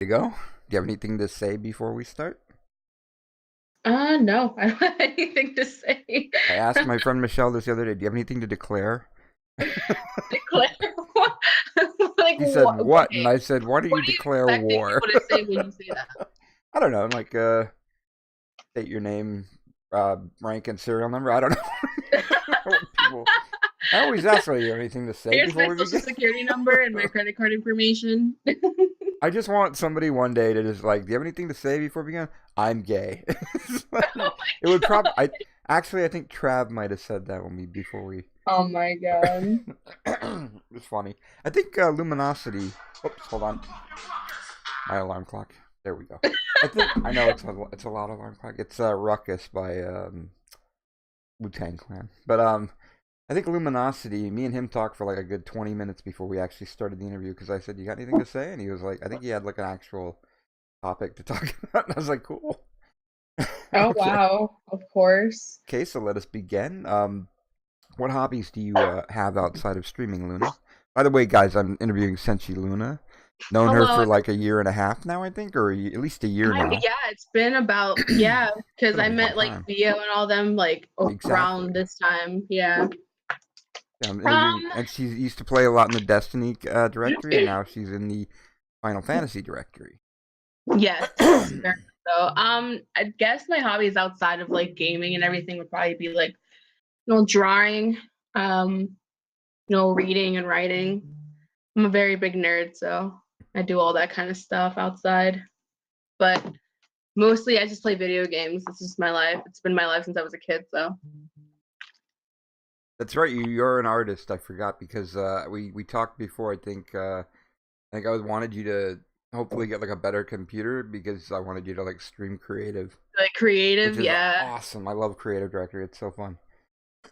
You go. Do you have anything to say before we start? No, I don't have anything to say. I asked my friend Michelle this the other day. Do you have anything to declare? Declare what? Like She said, what? "What?" And Okay, I said, "Why don't what you are you declare expecting war?" people to say when you say that? I don't know. Like, state your name, rank, and serial number. I don't know. What people. I always ask, "Are you have anything to say Here's before my we social begin?" security number and my credit card information. I just want somebody one day to just like, "Do you have anything to say before we begin?" I'm gay. Oh It would my probably. god. I think Trav might have said that when we before we Oh my god. it's funny. I think Luminosity. Oops, hold on. My alarm clock. There we go. I know it's a loud alarm clock. It's Ruckus by Wu-Tang Clan. But I think Luminosity. Me and him talked for like a good 20 minutes before we actually started the interview because I said, "You got anything to say?" And he was like, "I think he had like an actual topic to talk about." And I was like, "Cool." Oh Okay. wow, of course. Okay, so let us begin. What hobbies do you have outside of streaming, Luna? By the way, guys, I'm interviewing senshiLuna. Known her Hello. for like a year and a half now, I think, or at least a year now. Yeah, it's been about Been yeah, because a I long met like time. Theo and all them like around Exactly. this time. Yeah. Yeah, I'm interviewing, Um. and she used to play a lot in the Destiny directory, and now she's in the Final Fantasy directory. Yes. Very so. I guess my hobbies outside of like gaming and everything would probably be like, drawing, um, reading and writing. I'm a very big nerd, so I do all that kind of stuff outside. But mostly I just play video games. This is my life. It's been my life since I was a kid, so. That's right. You're an artist. I forgot because we talked before. I think I wanted you to hopefully get like a better computer because I wanted you to like stream creative, Like which creative, is yeah. awesome. I love creative directory. It's so fun.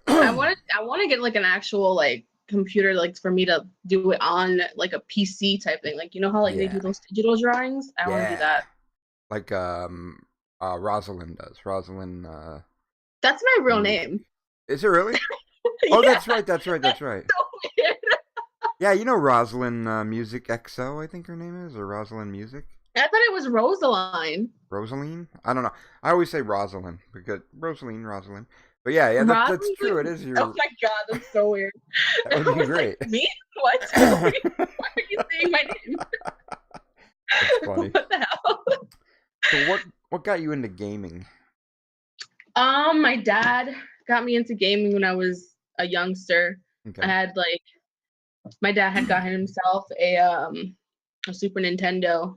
I want to get like an actual like computer like for me to do it on like a PC type thing. Like how like they do Yeah, those digital drawings? I want to do yeah. that. Like Rosalind does. Rosalind That's my real music. name. Is it really? Oh, Yeah, that's right. That's right. That's that's right. so weird. Yeah, you know Rosalind Music XO, I think her name is, or Rosalind Music. I thought it was Rosaline. Rosaline? I don't know. I always say Rosalind because Rosalind. But yeah, that's true. It Rosalind? is Oh your. my god, that's so weird. That I would be was like, great. me? What? Why are you saying my name? That's funny. What the hell? So what got you into gaming? My dad got me into gaming when I was a youngster. I Okay. had like my dad had gotten himself a Super Nintendo,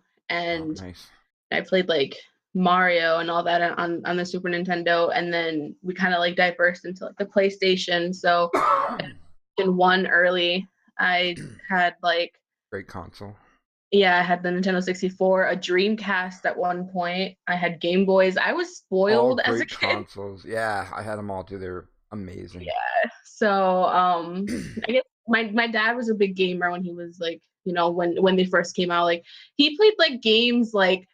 Oh, and nice. I played like Mario and all that on the Super Nintendo, and then we kind of like diversed into like the PlayStation. So in one early, I had like Great console. yeah, I had the Nintendo 64, a Dreamcast at one point. I had Game Boys. I was All spoiled as a great kid. consoles. Yeah, I had them all too. They're amazing. So I guess my dad was a big gamer when he was like, when they first came out. Like he played like games like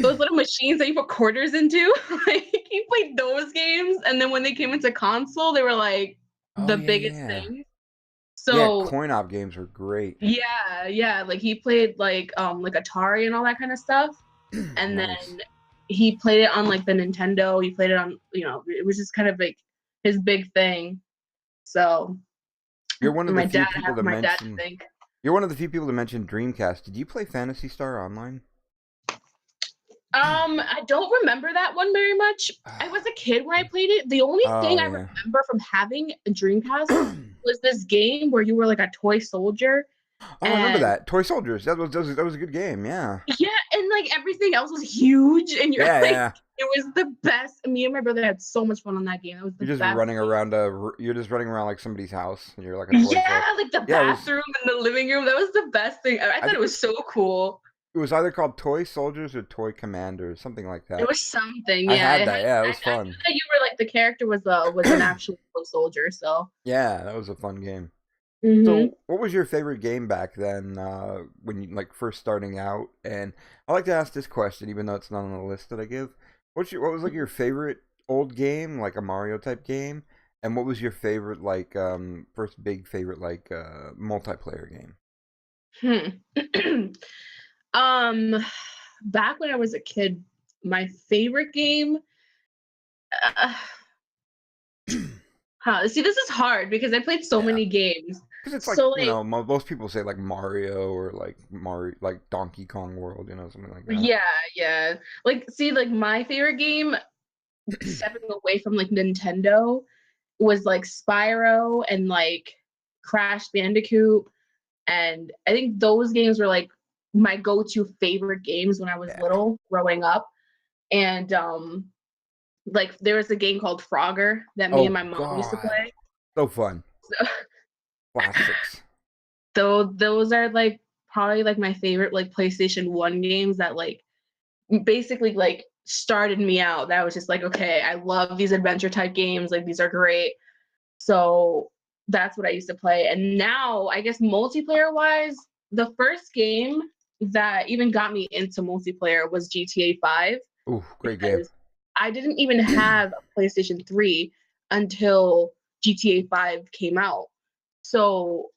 those little machines that you put quarters into. Like he played those games, and then when they came into console, they were like Oh the yeah, biggest yeah. thing. Yeah, So coin op games were great. yeah, like he played like Atari and all that kind of stuff, and then Nice. he played it on like the Nintendo. He played it on, it was just kind of like his big thing. So You're one of the my few dad people have to my dad mention. to thank. You're one of the few people to mention Dreamcast. Did you play Fantasy Star Online? I don't remember that one very much. I was a kid when I played it. The only Oh thing I yeah. remember from having a Dreamcast Oh, was this game where you were like a toy soldier, I remember and that. Toy Soldiers. That was a good game. Yeah. yeah, and like everything else was huge, and you're Yeah, like, yeah. it was the best. Me and my brother had so much fun on that game. That was the You're just best running game. around you're just running around like somebody's house and you're like a toy Yeah, soldier. like the Yeah, it was bathroom and the living room. That was the best thing. I I thought it think was so cool. it was either called Toy Soldiers or Toy Commanders, something like It that. was something. I Yeah, had it that. had. Yeah, it was I knew fun. that you were like the character was an actual soldier. So. Yeah, that was a fun game. Hmm. So, what was your favorite game back then when you like first starting out? And I like to ask this question, even though it's not on the list that I give. What was like your favorite old game, like a Mario type game? And what was your favorite like first big favorite like multiplayer game? Hmm. um, Back when I was a kid, my favorite game. Uh, See, this is hard because I played so Yeah. many games. Because it's like, So you like, know, most people say like Mario or like Mario, like Donkey Kong World, you know, something like that. yeah, yeah. Like, see, like my favorite game, stepping away from like Nintendo, was like Spyro and like Crash Bandicoot, and I think those games were like my go-to favorite games when I was Yeah. little, growing up. And like there was a game called Frogger that me and Oh my mom used to God. play. So fun. So, Classics. so those are like probably like my favorite like PlayStation 1 games that like basically like started me out. That was just like, okay, I love these adventure type games. Like these are great. So that's what I used to play. And now, I guess multiplayer wise, the first game that even got me into multiplayer was GTA 5 Ooh, great game. because I didn't even have a PlayStation 3 until GTA 5 came out. So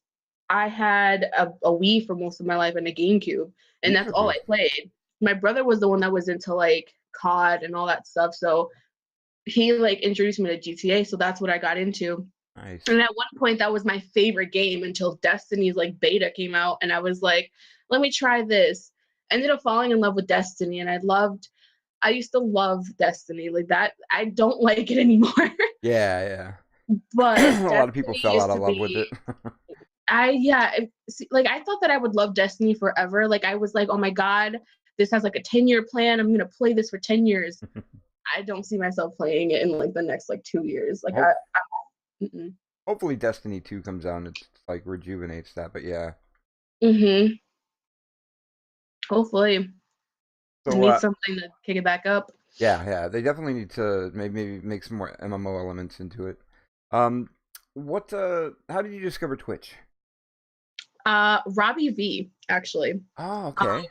I had a Wii for most of my life and a GameCube, and These that's are all good. I played. My brother was the one that was into like COD and all that stuff. So he like introduced me to GTA, so that's what I got into. Nice. And at one point, that was my favorite game until Destiny's like beta came out, and I was like, let me try this. I ended up falling in love with Destiny, and I used to love Destiny like that. I don't like it anymore, Yeah, but yeah. A lot of people Destiny fell out used of to love with be. it. Like I thought that I would love Destiny forever. Like I was like, oh my god, this has like a 10-year plan. I'm gonna play this for 10 years. I don't see myself playing it in like the next like 2 years. Like Hope, mm-mm. hopefully Destiny 2 comes out and it's like rejuvenates that, but yeah. Mhm. Hopefully, I So need something to kick it back up. yeah, they definitely need to maybe make some more MMO elements into it. Um what how did you discover Twitch? Robbie V actually. Oh, Um, okay.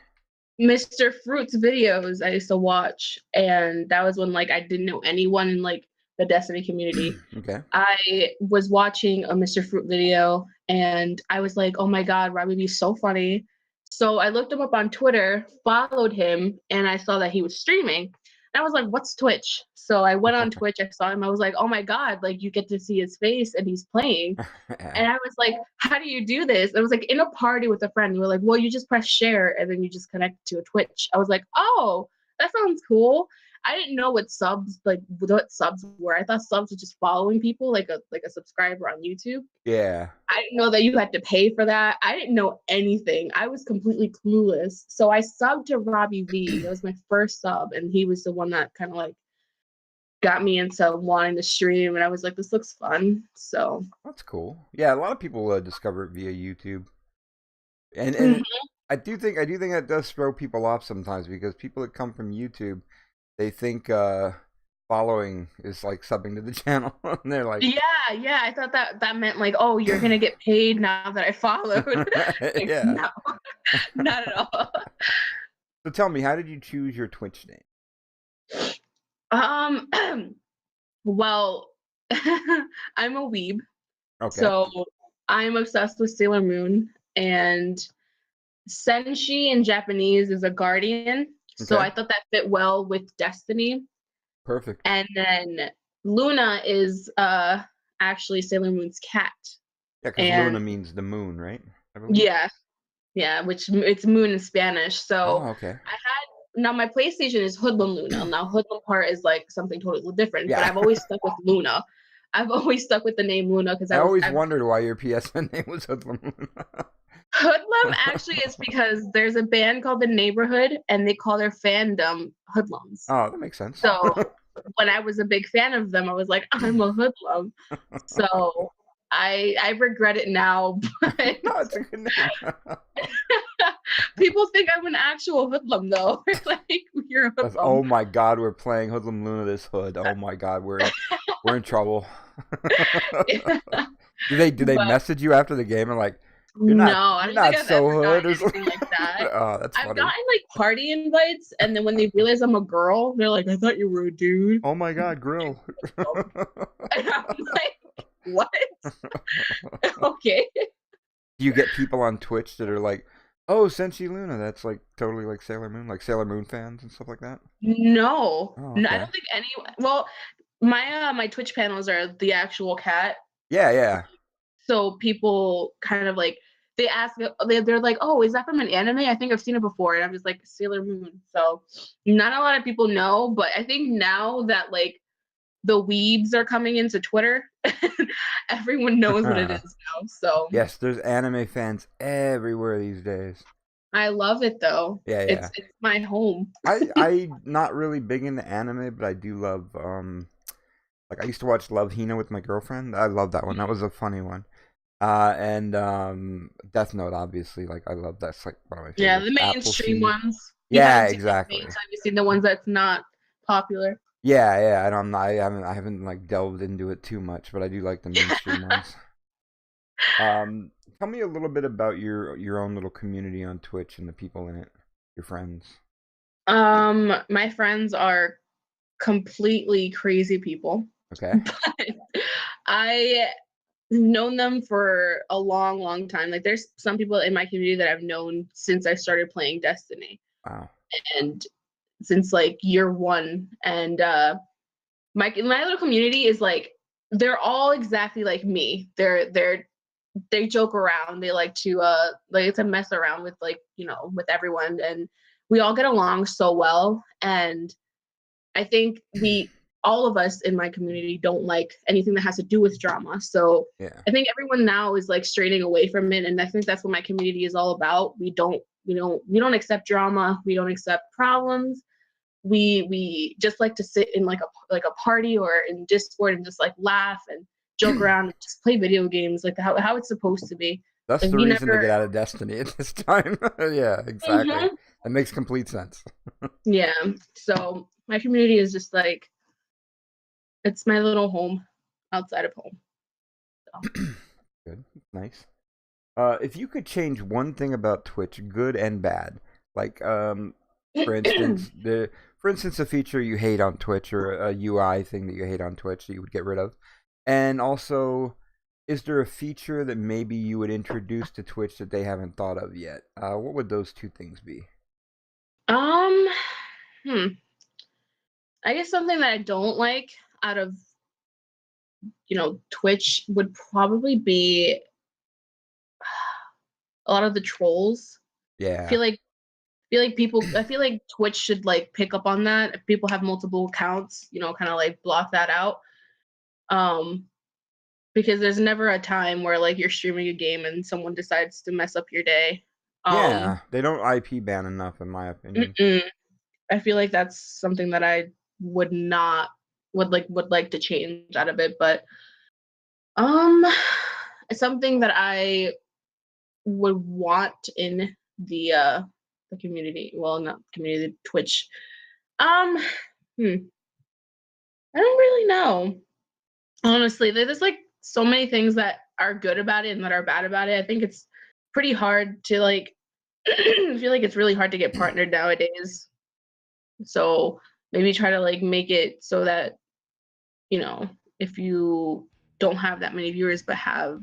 Mr. Fruit's videos I used to watch, and that was when like I didn't know anyone in like the Destiny community. Okay. I was watching a Mr. Fruit video and I was like, oh my God, Robbie B's so funny. So I looked him up on Twitter, followed him, and I saw that he was streaming. And I was like, what's Twitch? So I went on Twitch, I saw him, I was like, oh my God, like you get to see his face and he's playing. Yeah. And I was like, how do you do this? I was like in a party with a friend. We were like, well, you just press share and then you just connect to a Twitch. I was like, oh, that sounds cool. I didn't know what subs were. I thought subs was just following people like a subscriber on YouTube. Yeah. I didn't know that you had to pay for that. I didn't know anything. I was completely clueless. So I subbed to Robbie V. That was my first sub, and he was the one that kind of like got me into wanting to stream. And I was like, this looks fun. So That's cool. Yeah, a lot of people discover it via YouTube. And mhm. I do think that does throw people off sometimes because people that come from YouTube, they think following is like subbing to the channel and they're like Yeah, yeah. I thought that meant like, oh, you're gonna get paid now that I followed. Like, yeah. no, not at all. So tell me, how did you choose your Twitch name? Um, well, I'm a weeb, Okay. so I'm obsessed with Sailor Moon, and Senshi in Japanese is a guardian, so Okay. I thought that fit well with Destiny. Perfect. And then Luna is actually Sailor Moon's cat, Yeah, because and Luna means the moon, right? I believe. yeah, yeah, which it's moon in Spanish. So Oh, okay. I had now my PlayStation is Hoodlum Luna. Now Hoodlum part is like something totally different, but Yeah. I've always stuck with Luna. I've always stuck with the name Luna because I always I've wondered why your PSN name was Hoodlum Luna. Hoodlum actually is because there's a band called The Neighborhood and they call their fandom Hoodlums. Oh, that makes sense. So when I was a big fan of them, I was like, I'm a Hoodlum. So I regret it now, but No, it's a good name. people think I'm an actual hoodlum though. Like you're a hoodlum. Oh my God, we're playing Hoodlum Luna this hood. Oh my God, we're in trouble. Do they But message you after the game and like you're no, not I you're don't think not I've so ever hood gotten or something? anything like that. Oh, that's I've funny. gotten like party invites, and then when they realize I'm a girl, they're like, "I thought you were a dude." Oh my God, grill. And I'm like, "What?" Okay. Do you get people on Twitch that are like, Oh, senshiLuna. That's like totally like Sailor Moon, like Sailor Moon fans and stuff like that. No, Oh, no, I okay. don't think any. Well, my Twitch panels are the actual cat, Yeah, yeah. so people kind of like they ask, they're like, "Oh, is that from an anime? I think I've seen it before," and I'm just like Sailor Moon. So not a lot of people know, but I think now that like the weebs are coming into Twitter, everyone knows what it is now. So Yes, there's anime fans everywhere these days. I love it though. Yeah, yeah. It's my home. I not really big into anime, but I do love like I used to watch Love Hina with my girlfriend. I love that one. That was a funny one. And Death Note, obviously, like I love that's like one of my Yeah, favorites. the mainstream Appleseed. ones. You Yeah, haven't seen the main, exactly. so have you seen the ones that's not popular? Yeah, yeah. I haven't like delved into it too much, but I do like the mainstream ones. Um, Tell me a little bit about your own little community on Twitch and the people in it, your friends. My friends are completely crazy people. Okay. I known them for a long, long time. Like there's some people in my community that I've known since I started playing Destiny Wow. and since like year one. And my little community is like they're all exactly like me. They joke around. They like to mess around with like, with everyone, and we all get along so well. And I think all of us in my community don't like anything that has to do with drama. So Yeah. I think everyone now is like straying away from it, and I think that's what my community is all about. We don't accept drama. We don't accept problems. We just like to sit in like a party or in Discord and just like laugh and joke around and just play video games like how it's supposed to be. That's Like the we reason to never. get out of Destiny at this time. Yeah, exactly. Mhm. That makes complete sense. Yeah. So my community is just like it's my little home outside of home. So. Good. Nice. If you could change one thing about Twitch, good and bad, like for instance, the feature you hate on Twitch or a UI thing that you hate on Twitch that you would get rid of, and also, is there a feature that maybe you would introduce to Twitch that they haven't thought of yet? What would those two things be? um, hmm. I guess something that I don't like out of Twitch would probably be a lot of the trolls. I Yeah. feel like I feel like Twitch should like pick up on that. If people have multiple accounts, kind of like block that out. Um, because there's never a time where like you're streaming a game and someone decides to mess up your day. Yeah, they don't IP ban enough, in my opinion. Mm-mm. I feel like that's something that I would not would like to change out of it, but um, something that I would want in the community. Well, not community, Twitch. Um, hmm, I don't really know. Honestly, there's like so many things that are good about it and that are bad about it. I think it's pretty hard to like. I feel like it's really hard to get partnered nowadays. So maybe try to like make it so that if you don't have that many viewers but have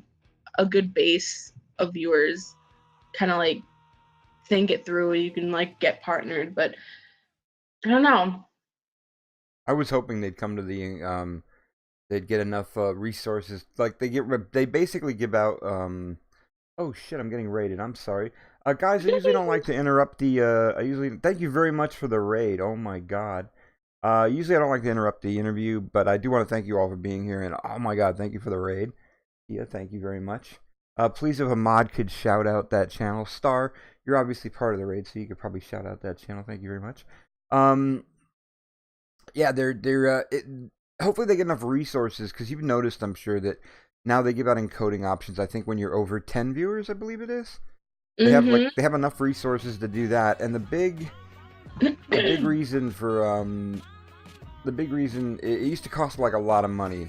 a good base of viewers, kind of like think it through. You can like get partnered, but I don't know. I was hoping they'd come to they'd get enough resources. Like they basically give out. Oh shit! I'm getting raided. I'm sorry. Guys, I usually don't like to interrupt the. I usually thank you very much for the raid. Oh my god. Usually I don't like to interrupt the interview, but I do want to thank you all for being here. And oh my god, thank you for the raid. Yeah, thank you very much. Please, if a mod could shout out that channel, Star, you're obviously part of the raid, so you could probably shout out that channel. Thank you very much. Um, yeah, hopefully they get enough resources because you've noticed, I'm sure that now they give out encoding options. I think when you're over 10 viewers, I believe it is, Mm-hmm. they have enough resources to do that. And the big reason for the big reason it used to cost like a lot of money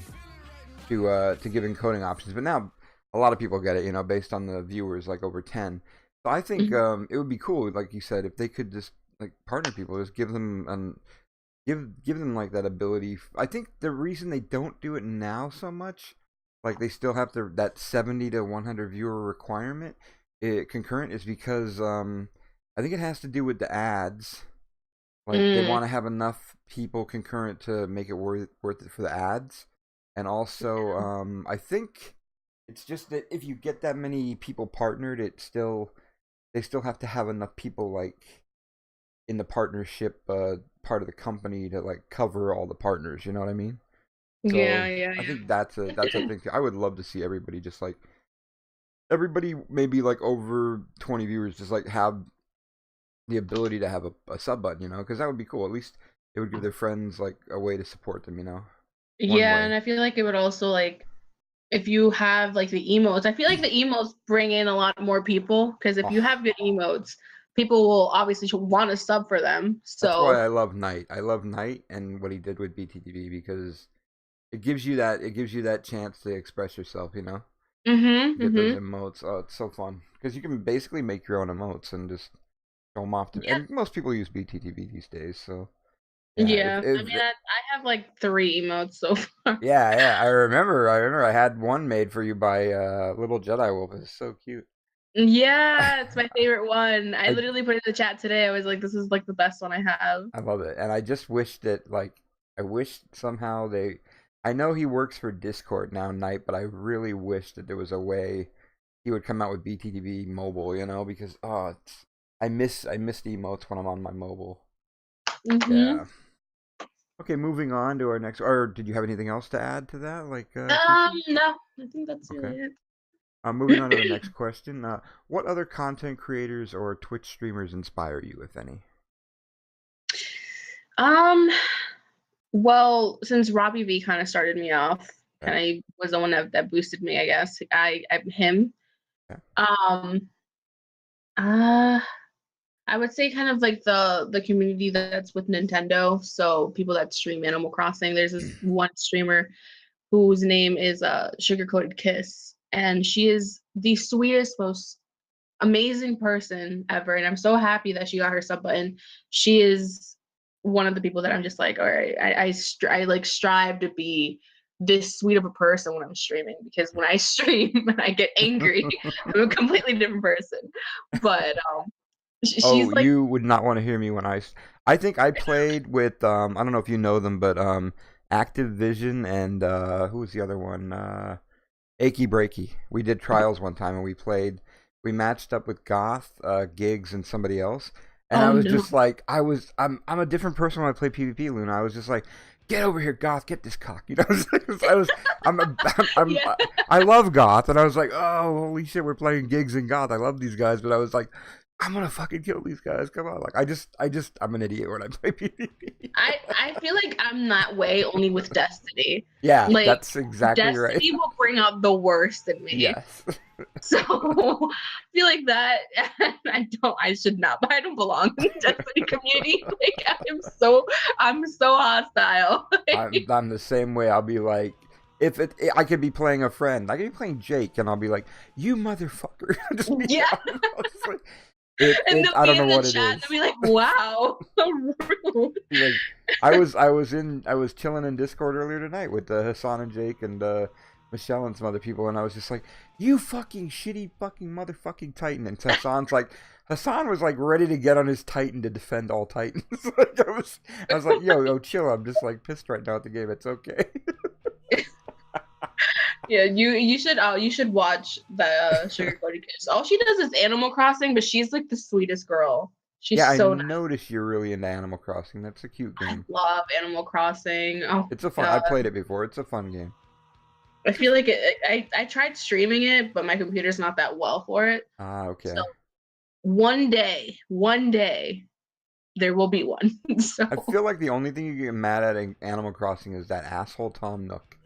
to give encoding options, but now a lot of people get it, based on the viewers, like over 10. So I think it would be cool, like you said, if they could just like partner people, just give them give them like that ability. I think the reason they don't do it now so much, like they still have that 70 to 100 viewer requirement, concurrent is because I think it has to do with the ads. Like they Mm, want to have enough people concurrent to make it worth it for the ads, and also I think it's just that if you get that many people partnered, they still have to have enough people like in the partnership part of the company to like cover all the partners. You know what I mean? yeah, So yeah, I think that's a thing. I would love to see everybody just like everybody maybe like over 20 viewers just like have the ability to have a sub button, because that would be cool. At least it would give their friends like a way to support them, one yeah. way. And I feel like it would also like if you have like the emotes. I feel like the emotes bring in a lot more people because if you Oh, have good emotes, people will obviously want to sub for them. that's why So, I love Knight. I love Knight and what he did with BTTV because it gives you that chance to express yourself, mm-hmm, get those mm-hmm. emotes. Oh, it's so fun because you can basically make your own emotes and just show them off to. And most people use BTTV these days, so yeah. Yeah, I mean, I have like 3 emotes so far. Yeah. I remember I had one made for you by Little Jedi Wolf. It's so cute. Yeah, it's my favorite one. I I literally put it in the chat today. I was like, this is like the best one I have. I love it, and I just wish that like I wish somehow they. I know he works for Discord now, Night, but I really wish that there was a way he would come out with BTTV mobile, because I miss the emotes when I'm on my mobile. Mm-hmm. Yeah. Okay, moving on to our next. Or did you have anything else to add to that, like Kiki? No, I think that's Okay. really Moving on to the it. next question. What other content creators or Twitch streamers inspire you, if any? Um, well, since Robbie V kind of started me off, Okay. kind of was the one that boosted me, I guess. I'm him. Okay. Um, uh, I would say kind of like the community that's with Nintendo. So people that stream Animal Crossing. There's this one streamer whose name is Sugar Coated Kiss, and she is the sweetest, most amazing person ever. And I'm so happy that she got her sub button. She is one of the people that I'm just like, all right, I like strive to be this sweet of a person when I'm streaming because when I stream and I get angry, I'm a completely different person. But she's Oh, like, you would not want to hear me when I think I played with I don't know if you know them, but Active Vision and who was the other one? Achy Breaky. We did trials one time and we matched up with Goth, Gigs and somebody else. And I oh was no. just like I'm a different person when I play PvP, Luna. I was just like, get over here, Goth, get this cock. I'm, a, I'm Yeah. I love Goth, and I was like, oh holy shit, we're playing Gigs and Goth. I love these guys, but I was like, I'm gonna fucking kill these guys. Come on, like I'm an idiot when I play PvP. I feel like I'm that way only with Destiny. Yeah, Like that's exactly right. Destiny will bring out the worst in me. Yes. So I feel like that I should not, but I don't belong in the Destiny community. Like I'm so hostile. I'm the same way. I'll be like, if I could be playing a friend, I could be playing Jake, and I'll be like, "You motherfucker!" Just be, Yeah. just like, And they'll I be don't know in the what it chat is. and they'll be like, wow, so rude. Like, I was chilling in Discord earlier tonight with Hassan and Jake and Michelle and some other people, and I was just like, "You fucking shitty fucking motherfucking Titan!" And Hassan was like ready to get on his Titan to defend all Titans. Like, I was like, yo, chill. I'm just like pissed right now at the game. It's okay. Yeah, you should watch the Sugar Coated Kiss. All she does is Animal Crossing, but she's like the sweetest girl. Yeah, She's I so nice. noticed you're really into Animal Crossing. That's a cute I game. love Animal Crossing. Oh It's a fun. I god. played it before. It's a fun game. I feel like I tried streaming it, but my computer's not that well for it. Ah, So okay. one day, there will be one. So I feel like the only thing you get mad at in Animal Crossing is that asshole Tom Nook.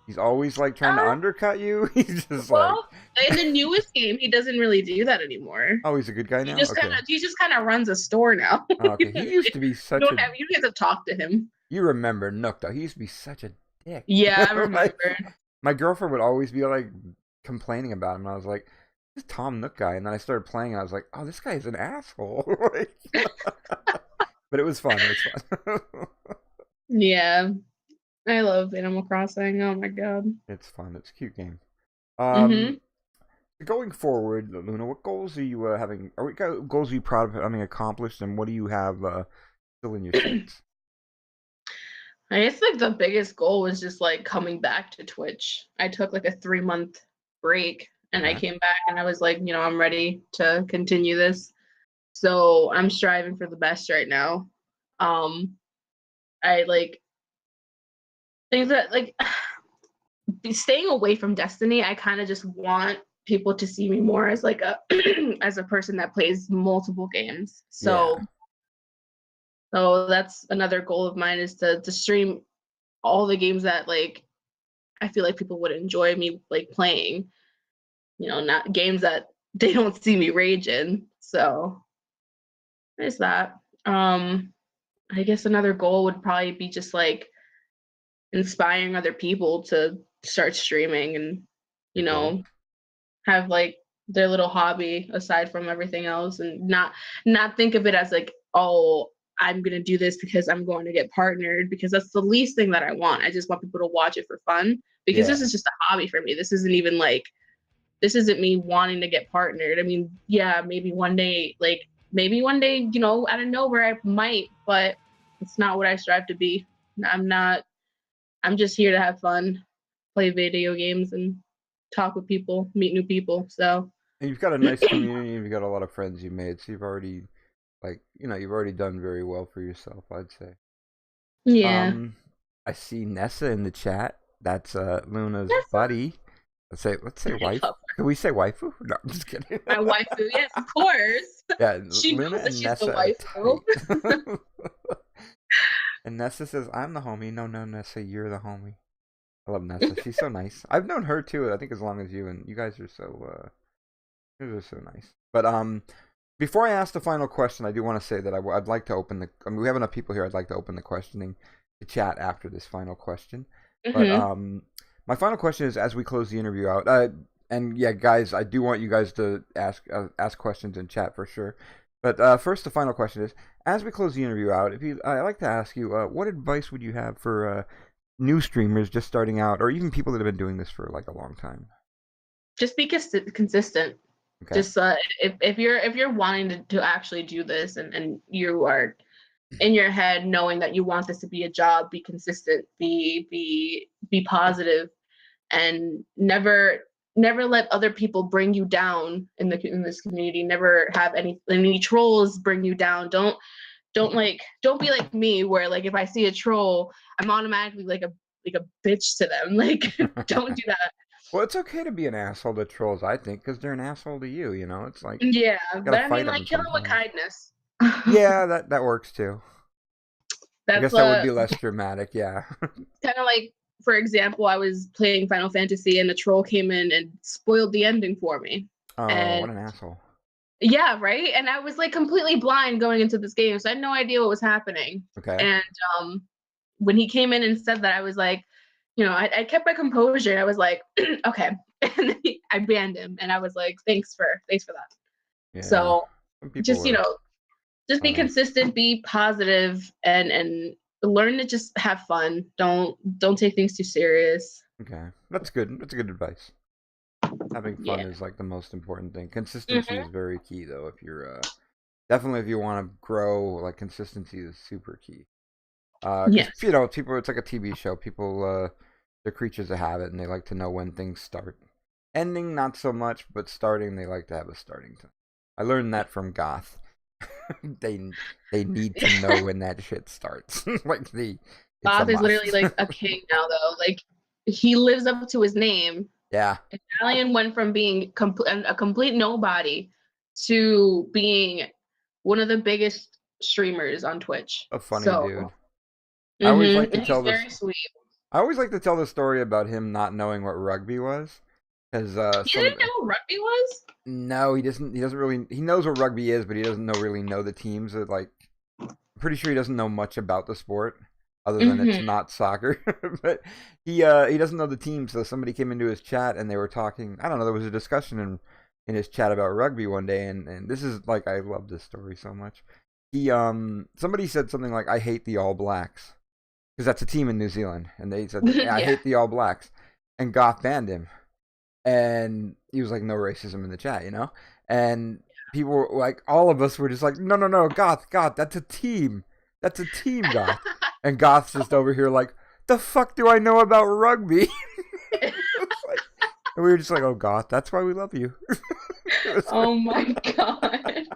He's always like trying to uh, undercut you. He's just like, well, in the newest game, he doesn't really do that anymore. oh, he's a good guy He now. just kind Okay. of he just kind of runs a store now. Oh, okay. He used to be You such a. you don't have to talk to him. You remember Nook though? He used to be such a dick. Yeah, I Like, remember. my girlfriend would always be like complaining about him. And I was like, this Tom Nook guy. And then I started playing. And I was like, oh, this guy is an asshole. Like, but it was fun. It was fun. Yeah, I love Animal Crossing. Oh my god. It's fun. It's a cute game. Um, Mhm. Going forward, Luna, what goals are you having? Are we got goals are you proud of having accomplished, and what do you have still in your sights? I guess like the biggest goal was just like coming back to Twitch. I took like a 3 month break and I Okay. came back and I was like, I'm ready to continue this. So I'm striving for the best right now. Um, I like things that like staying away from Destiny. I kind of just want people to see me more as like a as a person that plays multiple games. Yeah. So that's another goal of mine is to stream all the games that like I feel like people would enjoy me like playing. Not games that they don't see me rage in. So there's that. I guess another goal would probably be just like inspiring other people to start streaming and, you Good goal. know, have like their little hobby aside from everything else and not think of it as like, oh, I'm gonna do this because I'm going to get partnered because that's the least thing that I want. I just want people to watch it for fun because this Yeah. is just a hobby for me. This isn't even like this isn't me wanting to get partnered. I mean, yeah, maybe one day, out of nowhere I might, but it's not what I strive to be. I'm not, I'm just here to have fun, play video games and talk with people, meet new people. So, And you've got a nice community. You've got a lot of friends you made, so you've already done very well for yourself, I'd say. yeah. Um, I see Nessa in the chat. That's Luna's Yes, buddy. Let's say I wife. love Can we say waifu? No, I'm just kidding. my waifu. Yes, of course. Yeah, She Luna knows that and she's the Nessa are waifu. tight. And Nessa says, "I'm the homie." No, no, Nessa, you're the homie. I love Nessa. She's so nice. I've known her too. I think as long as you, and you guys are you guys are so nice. But before I ask the final question, I do want to say that I'd like to open the. I mean, we have enough people here. I'd like to open the questioning, the chat after this final question. But hmm my final question is as we close the interview out. And yeah, guys, I do want you guys to ask questions in chat for sure. But first, the final question is: as we close the interview out, if you, I'd like to ask you, what advice would you have for new streamers just starting out, or even people that have been doing this for like a long time? Just be consistent. Okay. Just if you're wanting to actually do this and you are in your head knowing that you want this to be a job, be consistent, be positive, and never let other people bring you down in this community. Never have any trolls bring you down. Don't be like me where like if I see a troll, I'm automatically like a bitch to them. Like don't do that. Well, it's okay to be an asshole to trolls, I think, because they're an asshole to you. It's like Yeah, you but gotta I mean fight like them kill them with sometimes. kindness. Yeah, that works too. I That's guess that would be less dramatic. Yeah. kind of like, for example, I was playing Final Fantasy and a troll came in and spoiled the ending for me. Oh, And what an asshole. yeah, right. And I was like completely blind going into this game, so I had no idea what was happening. Okay. And when he came in and said that, I was like, I kept my composure. I was like, okay. And then I banned him, and I was like, thanks for that. Yeah. So Some people just are just be funny. consistent, be positive, and learn to just have fun. Don't take things too serious. Okay. That's good. That's good advice. Having fun Yeah. is like the most important thing. Consistency is hmm very key though. If you're definitely if you want to grow, like consistency is super key. Because Yes. people, it's like a TV show. People, they're creatures of habit, and they like to know when things start. Ending, not so much, but starting, they like to have a starting time. I learned that from Goth. they they need to know when that shit starts. It's a Bob is literally must. like a king now, though. Like he lives up to his name. Yeah, Italian went from being a complete nobody to being one of the biggest streamers on Twitch. a funny So, dude. I always like to and he's tell this. very sweet. I always like to tell the story about him not knowing what rugby was, because You didn't know what rugby was? no, he doesn't. He doesn't really. He knows what rugby is, but he doesn't really know the teams. That like, I'm pretty sure he doesn't know much about the sport, other than it's hmm not soccer. But he doesn't know the team. So somebody came into his chat and they were talking. I don't know. There was a discussion in his chat about rugby one day, and this is like I love this story so much. He somebody said something like I hate the All Blacks because that's a team in New Zealand, and they said I yeah. hate the All Blacks, and Goth banned him. and he was like, no racism in the chat, and people were like, all of us were just like, no, no, no, Goth, that's a team, Goth, and Goth's just over here like, the fuck do I know about rugby? Like, and we were just like, oh, Goth, that's why we love you. Oh my god.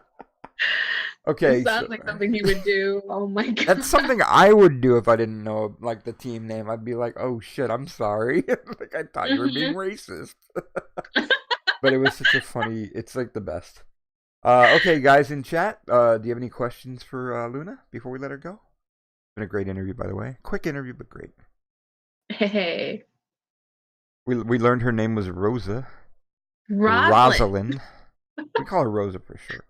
Okay, It sounds like something he would do. Oh my god. that's something I would do if I didn't know like the team name. I'd be like, oh shit, I'm sorry. Like I thought you were being racist. But it was such a funny. It's like the best. Okay, guys in chat, do you have any questions for Luna before we let her go? Been a great interview, by the way. Quick interview, but great. Hey. We learned her name was Rosa. Rosalind. We call her Rosa for short.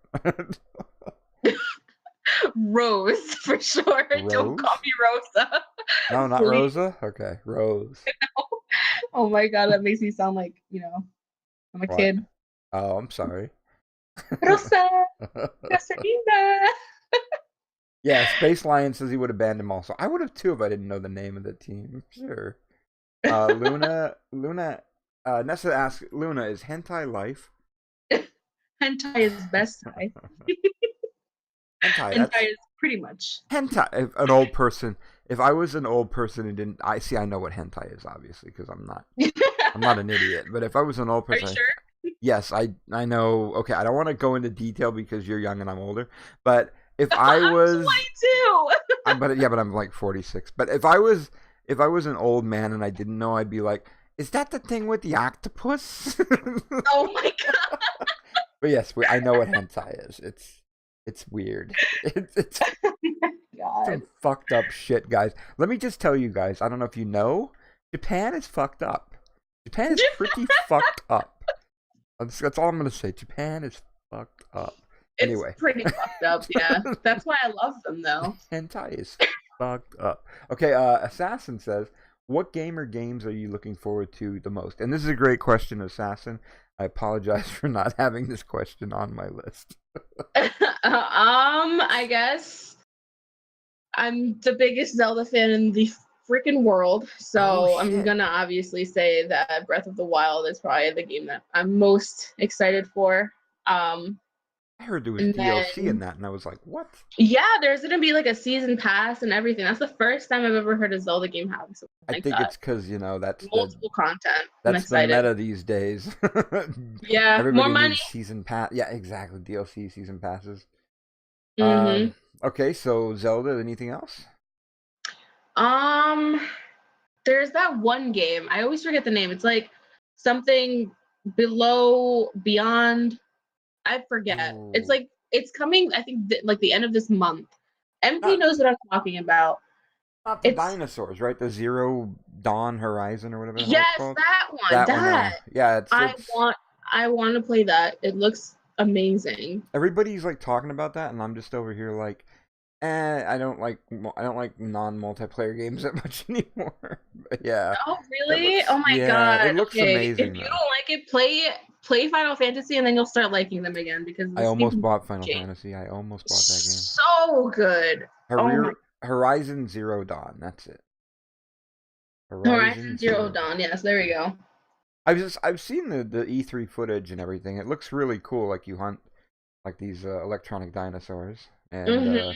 Rose for sure. Rose? Don't call me Rosa. No, not Please. Rosa. Okay, Rose. Oh my god, that makes me sound like I'm a kid. Oh, I'm sorry. Rosa. Rosalina. Yeah, Space Lion says he would have banned him also. I would have too if I didn't know the name of the team. Sure. Luna, Nessa asks, Luna, is hentai life? Hentai is best tie. Hentai is pretty much. Hentai, an old person. If I was an old person and didn't, I know what hentai is, obviously, because I'm not an idiot. But if I was an old person, Are you sure? Yes, I know. Okay, I don't want to go into detail because you're young and I'm older. But if I was 22. but I'm like 46. But if I was an old man and I didn't know, I'd be like, is that the thing with the octopus? Oh my god. But yes, I know what hentai is. It's weird. It's some fucked up shit, guys. Let me just tell you guys, I don't know if you know, Japan is fucked up. Japan is pretty fucked up. That's all I'm going to say. Japan is fucked up. Anyway. It's pretty fucked up, yeah. That's why I love them, though. Hentai is fucked up. Okay, Assassin says, what game or games are you looking forward to the most? And this is a great question, Assassin. I apologize for not having this question on my list. I guess I'm the biggest Zelda fan in the freaking world, so I'm gonna obviously say that Breath of the Wild is probably the game that I'm most excited for. I heard there was DLC in that, and I was like, what? Yeah, there's gonna be like a season pass and everything. That's the first time I've ever heard a Zelda game have something like that. I think it's because that's multiple content. That's the meta these days. Yeah, everybody more money. Needs season pass. Yeah, exactly. DLC season passes. Mm-hmm. Okay, so Zelda. Anything else? There's that one game. I always forget the name. It's like something beyond. I forget. Ooh. It's like it's coming. I think like the end of this month. MP knows what I'm talking about. Not the dinosaurs, right? The Zero Dawn Horizon or whatever. Yes, that one. That. Yeah, I want to play that. It looks amazing. Everybody's like talking about that, and I'm just over here like, I don't like non-multiplayer games that much anymore. But yeah. Oh really? Oh my god. It looks amazing. If you don't like it, play Final Fantasy, and then you'll start liking them again because I almost bought Final Fantasy. I almost bought that game. So good. Horizon Zero Dawn. That's it. Horizon Zero Dawn. Yes, there we go. I've seen the E3 footage and everything. It looks really cool. Like you hunt like these electronic dinosaurs and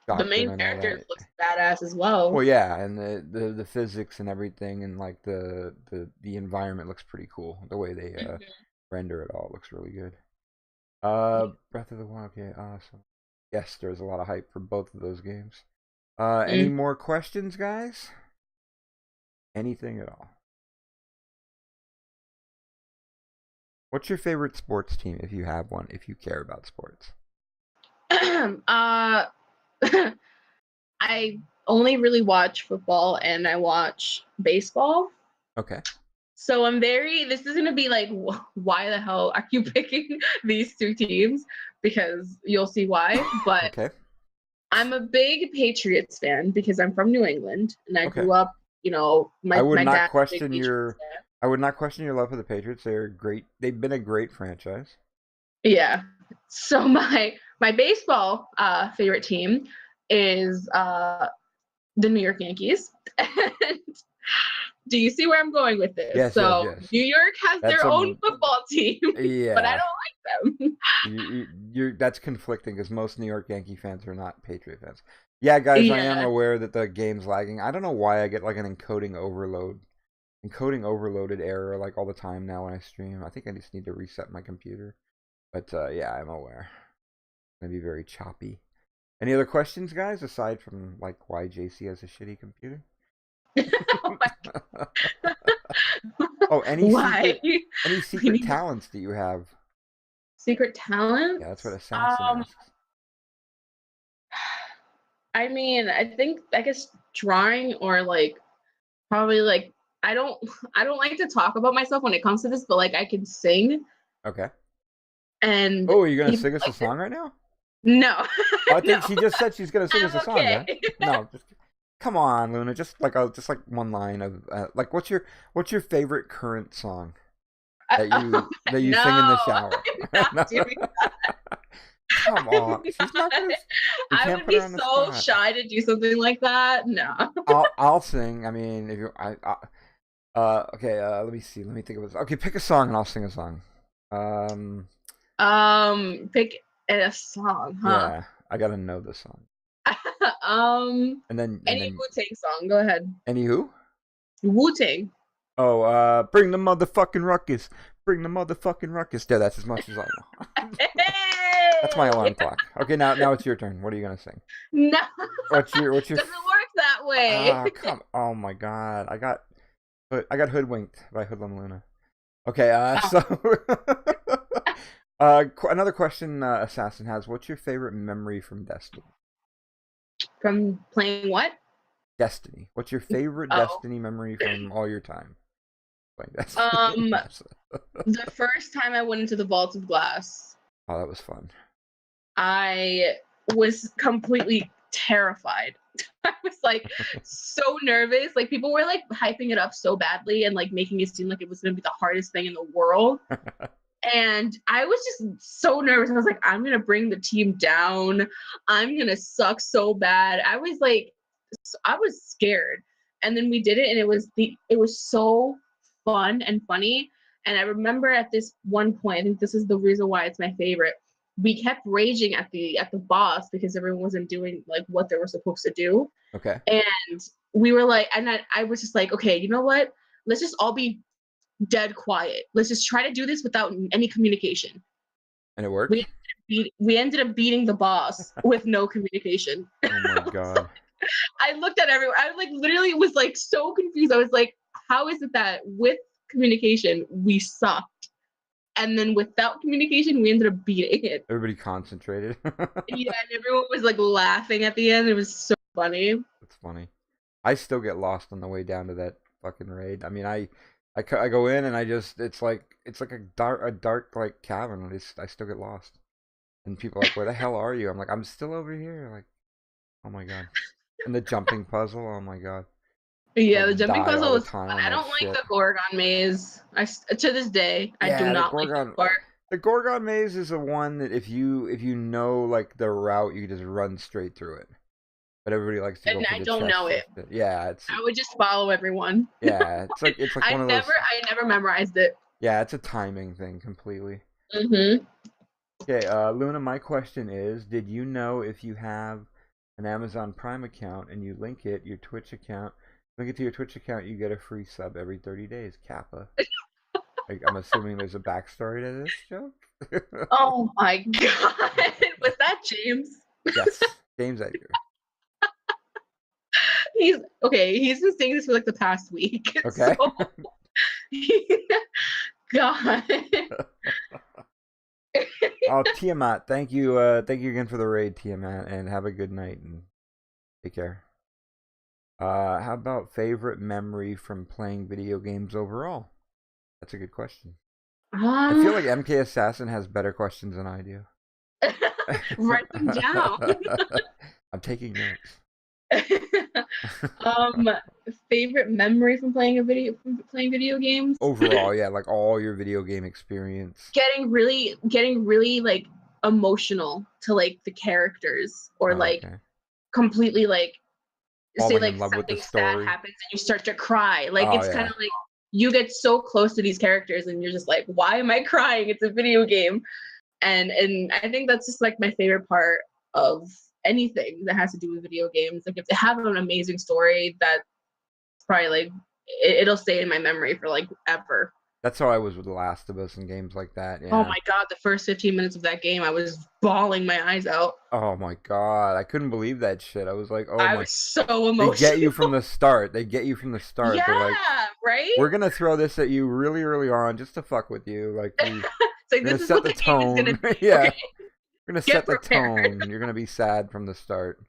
the main character looks badass as well. Well, yeah, and the physics and everything, and like the environment looks pretty cool. The way they render it all looks really good. Breath of the Wild. Okay, awesome. Yes, there's a lot of hype for both of those games. Any more questions, guys? Anything at all? What's your favorite sports team, if you have one, if you care about sports? I only really watch football and I watch baseball. Okay. So this is going to be like, why the hell are you picking these two teams? Because you'll see why. But okay. I'm a big Patriots fan because I'm from New England and I grew up, I would not question your love for the Patriots. They're great. They've been a great franchise. Yeah. So my baseball favorite team is the New York Yankees. And Do you see where I'm going with this? Yes, yes, So yes. New York has That's their own a football team, but I yeah. don't like them. You're that's conflicting because most New York Yankee fans are not Patriot fans. Yeah, guys, I am Yeah. aware that the game's lagging. I don't know why I get like an encoding overloaded error like all the time now when I stream. I think I just need to reset my computer. But yeah, I'm aware. It's gonna be very choppy. Any other questions, guys, aside from like why JC has a shitty computer? Oh my Oh, Why? any We secret need talents that you have? secret Yeah, that's what talents. Assassin asks. I mean, I guess drawing or like probably like I don't I don't like to talk about myself when it comes to this, but like I can sing Okay. and Oh, are you gonna people sing us a like to, song right now? no. Oh, I No. think she just said she's gonna sing us I'm a song, okay. guys. No, just come on, Luna. Just like one line of like what's your favorite current song that you sing in No, the shower? I'm not No. doing Come on, she's not gonna. We I can't would put her be on the so spot. shy to do something like that. No. I'll sing. I mean, if you okay. Let me see. Let me think of it. Okay, pick a song and I'll sing a song. Um, Pick a song, huh? yeah, I gotta know the song. And Any then Wu-Tang song, go ahead. any who? Wu-Tang. Oh, bring the motherfucking ruckus. Bring the motherfucking ruckus. Yeah, that's as much as I know. That's my Hey! alarm clock. Okay, now it's your turn. What are you gonna sing? No, What's your doesn't work that way. come oh my god. I got hoodwinked by Hoodlum Luna. Okay, Oh, so another question Assassin has. What's your favorite memory from Destiny? from playing what? Destiny. What's your favorite Oh. Destiny memory from all your time playing Destiny? Um, Yes. the first time I went into the Vault of Glass, Oh, that was fun. I was completely terrified. I was like so nervous. Like people were like hyping it up so badly and like making it seem like it was gonna be the hardest thing in the world. And I was just so nervous. I was like, I'm gonna bring the team down. I'm gonna suck so bad. I was scared. And then we did it, and it was so fun and funny. And I remember at this one point, I think this is the reason why it's my favorite. We kept raging at the boss because everyone wasn't doing like what they were supposed to do. Okay. And we were like, and I was just like, okay, you know what? Let's just all be dead quiet. Let's just try to do this without any communication. And it worked? We ended up beating the boss with no communication. Oh my god. I looked at everyone. I like literally was like so confused. I was like, how is it that with communication we sucked, and then without communication we ended up beating it? Everybody concentrated. Yeah, and everyone was like laughing at the end. It was so funny. That's funny. I still get lost on the way down to that fucking raid. I mean, I go in and I just it's like a dark like cavern. I still get lost. And people are like, "Where the hell are you?" I'm like, "I'm still over here." Like, oh my god. And the jumping puzzle. Oh my god. I Yeah, the jumping die all puzzle the was time fun. on I that don't like shit. the Gorgon maze. To this day, I do Yeah, not like that part. the Gorgon maze is the one that if you know like the route, you can just run straight through it. But everybody likes to go And for I the don't chest know and it. shit. Yeah, I would just follow everyone. it's like one of those. I never memorized it. Yeah, it's a timing thing completely. Mm-hmm. Okay, Luna, my question is, did you know if you have an Amazon Prime account and you link it to your Twitch account, you get a free sub every 30 days, Kappa. Like, I'm assuming there's a backstory to this joke? Oh my god. Was that James? Yes, James Edgar. He's okay, he's been saying this for like the past week. So Okay. God. Oh, Tiamat, thank you again for the raid, Tiamat, and have a good night and take care. How about favorite memory from playing video games overall? That's a good question. I feel like MK Assassin has better questions than I do. Write them down. I'm taking notes. um Favorite memory from playing video games? Overall, yeah, like all your video game experience. Getting really like emotional to like the characters or Oh, like okay. completely like say falling in like love with the something sad story. happens and you start to cry. Like Oh it's kind yeah, of like you get so close to these characters and you're just like, why am I crying? It's a video game. And I think that's just like my favorite part of anything that has to do with video games. Like if they have an amazing story, that's probably like it'll stay in my memory for like ever. that's how I was with The Last of Us and games like that. Oh Yeah. my god, the first 15 minutes of that game, I was bawling my eyes out. Oh my god, I couldn't believe that shit. I was like, oh I my. was so They get you emotional. from the start. They get you from the start. They're like, Yeah, right? we're gonna throw this at you really early on just to fuck with you. Like It's like we're gonna this is set what the the game is gonna tone. be. Yeah, Okay, we're gonna get set the prepared. tone. You're gonna be sad from the start.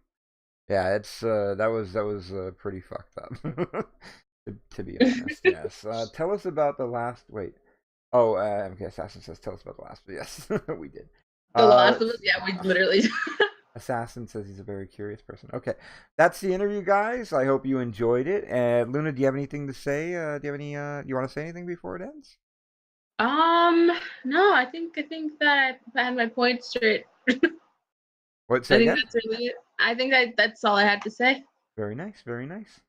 Yeah, it's that was pretty fucked up. To be honest, yes. Tell us about the last. Wait. Oh, okay. Assassin says, "Tell us about the last." Yes, we did. The Last of Let's Us, see. yeah, we literally. Assassin says he's a very curious person. Okay, that's the interview, guys. I hope you enjoyed it. Luna, do you have anything to say? Do you have any? You want to say anything before it ends? Um, no, I think that I had my point straight. What? I Say think again? that's really it. I think that that's all I had to say. Very nice. Very nice.